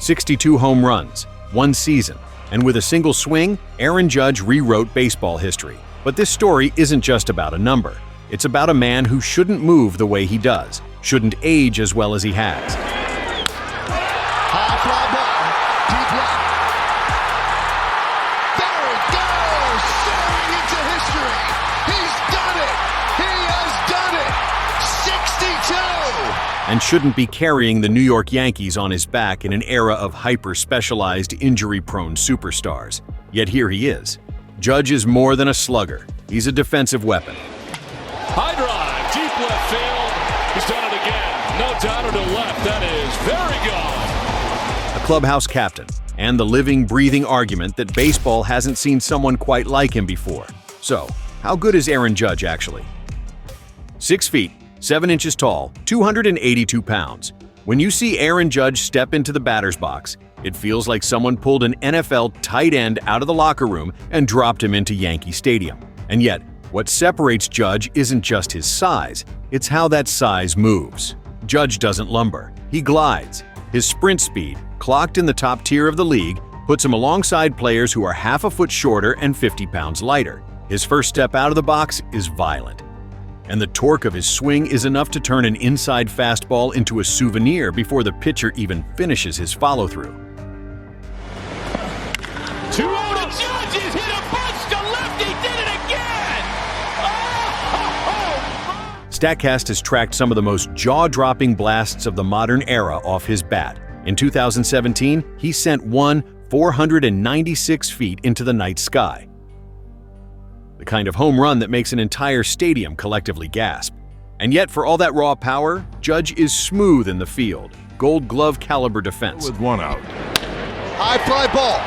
62 home runs, one season, and with a single swing, Aaron Judge rewrote baseball history. But this story isn't just about a number. It's about a man who shouldn't move the way he does, shouldn't age as well as he has. High fly ball, deep left. There it goes, soaring into history. He's done it. He has done it. 62. And shouldn't be carrying the New York Yankees on his back in an era of hyper-specialized, injury-prone superstars. Yet here he is. Judge is more than a slugger. He's a defensive weapon. High drive, deep left field. He's done it again. No downer to left. That is very good. A clubhouse captain, and the living, breathing argument that baseball hasn't seen someone quite like him before. So, how good is Aaron Judge actually? 6 feet, 7 inches tall, 282 pounds. When you see Aaron Judge step into the batter's box, it feels like someone pulled an NFL tight end out of the locker room and dropped him into Yankee Stadium. And yet, what separates Judge isn't just his size, it's how that size moves. Judge doesn't lumber, he glides. His sprint speed, clocked in the top tier of the league, puts him alongside players who are half a foot shorter and 50 pounds lighter. His first step out of the box is violent. And the torque of his swing is enough to turn an inside fastball into a souvenir before the pitcher even finishes his follow-through. 2-0 to Judge. He's hit a bunch to left. He did it again. StatCast has tracked some of the most jaw-dropping blasts of the modern era off his bat. In 2017, he sent one 496 feet into the night sky. The kind of home run that makes an entire stadium collectively gasp. And yet, for all that raw power, Judge is smooth in the field. Gold Glove caliber defense. With one out. High fly ball,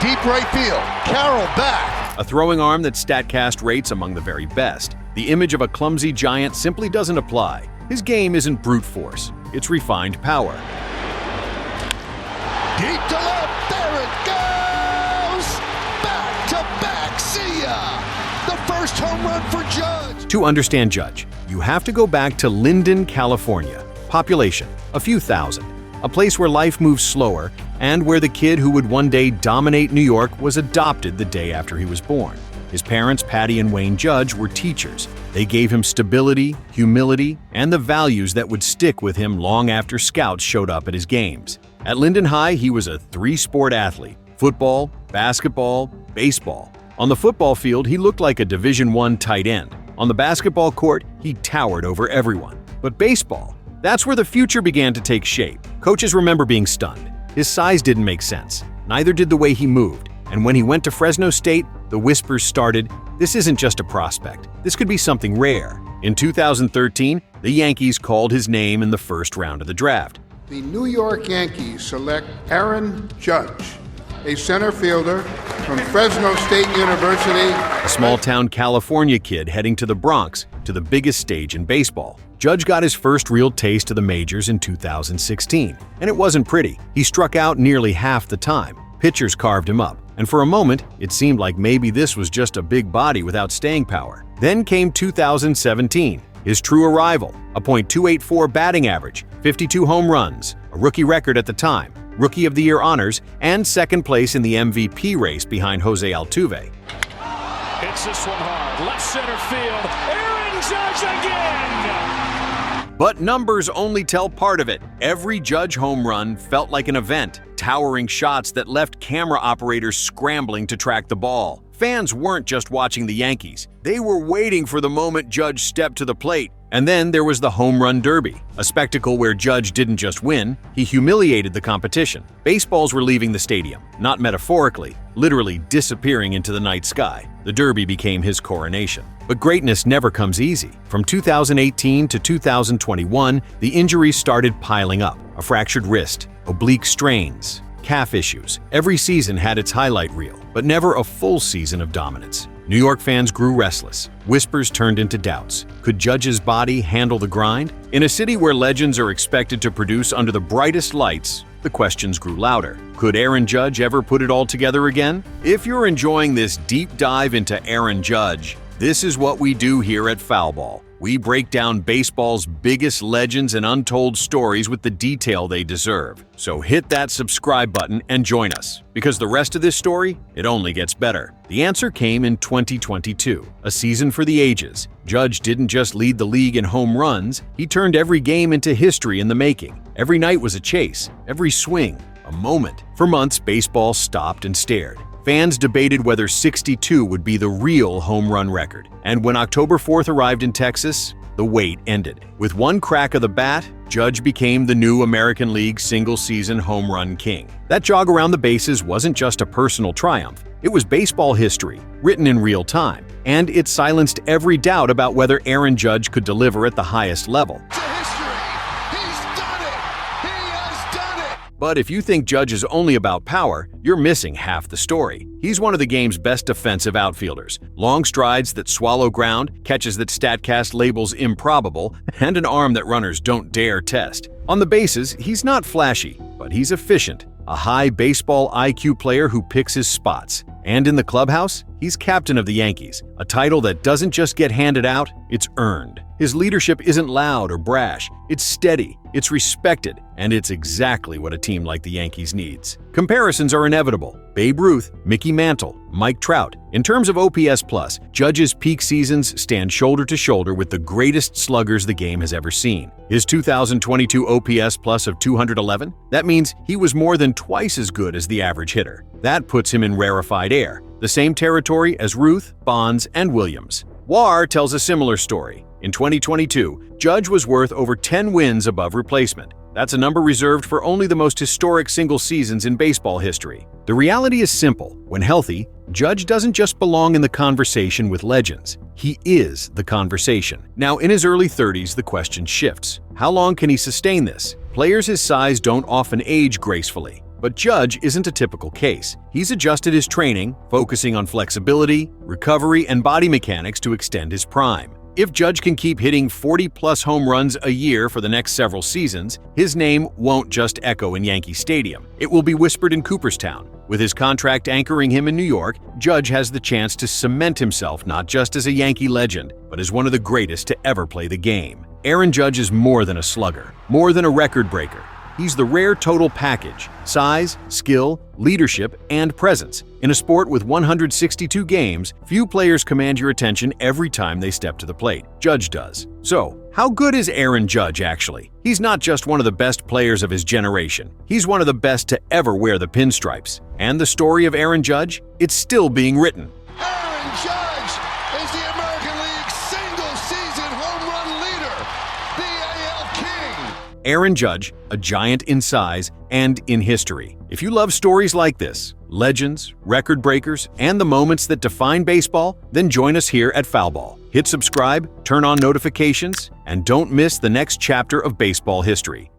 deep right field. Carroll back. A throwing arm that StatCast rates among the very best. The image of a clumsy giant simply doesn't apply. His game isn't brute force, it's refined power. Deep to left, there it goes! Back to back, see ya! The first home run for Judge. To understand Judge, you have to go back to Linden, California. Population, a few thousand. A place where life moves slower, and where the kid who would one day dominate New York was adopted the day after he was born. His parents, Patty and Wayne Judge, were teachers. They gave him stability, humility, and the values that would stick with him long after scouts showed up at his games. At Linden High, he was a three-sport athlete: football, basketball, baseball. On the football field, he looked like a Division I tight end. On the basketball court, he towered over everyone. But baseball, that's where the future began to take shape. Coaches remember being stunned. His size didn't make sense. Neither did the way he moved. And when he went to Fresno State, the whispers started, this isn't just a prospect. This could be something rare. In 2013, the Yankees called his name in the first round of the draft. The New York Yankees select Aaron Judge, a center fielder from Fresno State University. A small-town California kid heading to the Bronx, to the biggest stage in baseball. Judge got his first real taste of the majors in 2016, and it wasn't pretty. He struck out nearly half the time. Pitchers carved him up, and for a moment, it seemed like maybe this was just a big body without staying power. Then came 2017, his true arrival, a .284 batting average, 52 home runs, a rookie record at the time, Rookie of the Year honors, and second place in the MVP race behind Jose Altuve. Hits this one hard. Left center field. Aaron Judge again! But numbers only tell part of it. Every Judge home run felt like an event. Towering shots that left camera operators scrambling to track the ball. Fans weren't just watching the Yankees. They were waiting for the moment Judge stepped to the plate. And then there was the Home Run Derby, a spectacle where Judge didn't just win, he humiliated the competition. Baseballs were leaving the stadium, not metaphorically, literally disappearing into the night sky. The Derby became his coronation. But greatness never comes easy. From 2018 to 2021, the injuries started piling up. A fractured wrist, oblique strains, calf issues. Every season had its highlight reel, but never a full season of dominance. New York fans grew restless. Whispers turned into doubts. Could Judge's body handle the grind? In a city where legends are expected to produce under the brightest lights, the questions grew louder. Could Aaron Judge ever put it all together again? If you're enjoying this deep dive into Aaron Judge, this is what we do here at Foul Ball. We break down baseball's biggest legends and untold stories with the detail they deserve. So hit that subscribe button and join us, because the rest of this story, it only gets better. The answer came in 2022, a season for the ages. Judge didn't just lead the league in home runs, he turned every game into history in the making. Every night was a chase, every swing, a moment. For months, baseball stopped and stared. Fans debated whether 62 would be the real home run record. And when October 4th arrived in Texas, the wait ended. With one crack of the bat, Judge became the new American League single-season home run king. That jog around the bases wasn't just a personal triumph. It was baseball history, written in real time. And it silenced every doubt about whether Aaron Judge could deliver at the highest level. But if you think Judge is only about power, you're missing half the story. He's one of the game's best defensive outfielders. Long strides that swallow ground, catches that StatCast labels improbable, and an arm that runners don't dare test. On the bases, he's not flashy, but he's efficient. A high baseball IQ player who picks his spots. And in the clubhouse, he's captain of the Yankees, a title that doesn't just get handed out, it's earned. His leadership isn't loud or brash, it's steady, it's respected, and it's exactly what a team like the Yankees needs. Comparisons are inevitable. Babe Ruth, Mickey Mantle, Mike Trout. In terms of OPS+, Judge's peak seasons stand shoulder to shoulder with the greatest sluggers the game has ever seen. His 2022 OPS+ of 211? That means he was more than twice as good as the average hitter. That puts him in rarefied air, the same territory as Ruth, Bonds, and Williams. WAR tells a similar story. In 2022, Judge was worth over 10 wins above replacement. That's a number reserved for only the most historic single seasons in baseball history. The reality is simple. When healthy, Judge doesn't just belong in the conversation with legends. He is the conversation. Now, in his early 30s, the question shifts. How long can he sustain this? Players his size don't often age gracefully. But Judge isn't a typical case. He's adjusted his training, focusing on flexibility, recovery, and body mechanics to extend his prime. If Judge can keep hitting 40-plus home runs a year for the next several seasons, his name won't just echo in Yankee Stadium. It will be whispered in Cooperstown. With his contract anchoring him in New York, Judge has the chance to cement himself not just as a Yankee legend, but as one of the greatest to ever play the game. Aaron Judge is more than a slugger, more than a record breaker. He's the rare total package: size, skill, leadership, and presence. In a sport with 162 games, few players command your attention every time they step to the plate. Judge does. So, how good is Aaron Judge actually? He's not just one of the best players of his generation. He's one of the best to ever wear the pinstripes. And the story of Aaron Judge? It's still being written. Aaron Judge is the American League single-season home run leader, the AL King. Aaron Judge, a giant in size and in history. If you love stories like this, legends, record breakers, and the moments that define baseball, then join us here at Foul Ball. Hit subscribe, turn on notifications, and don't miss the next chapter of baseball history.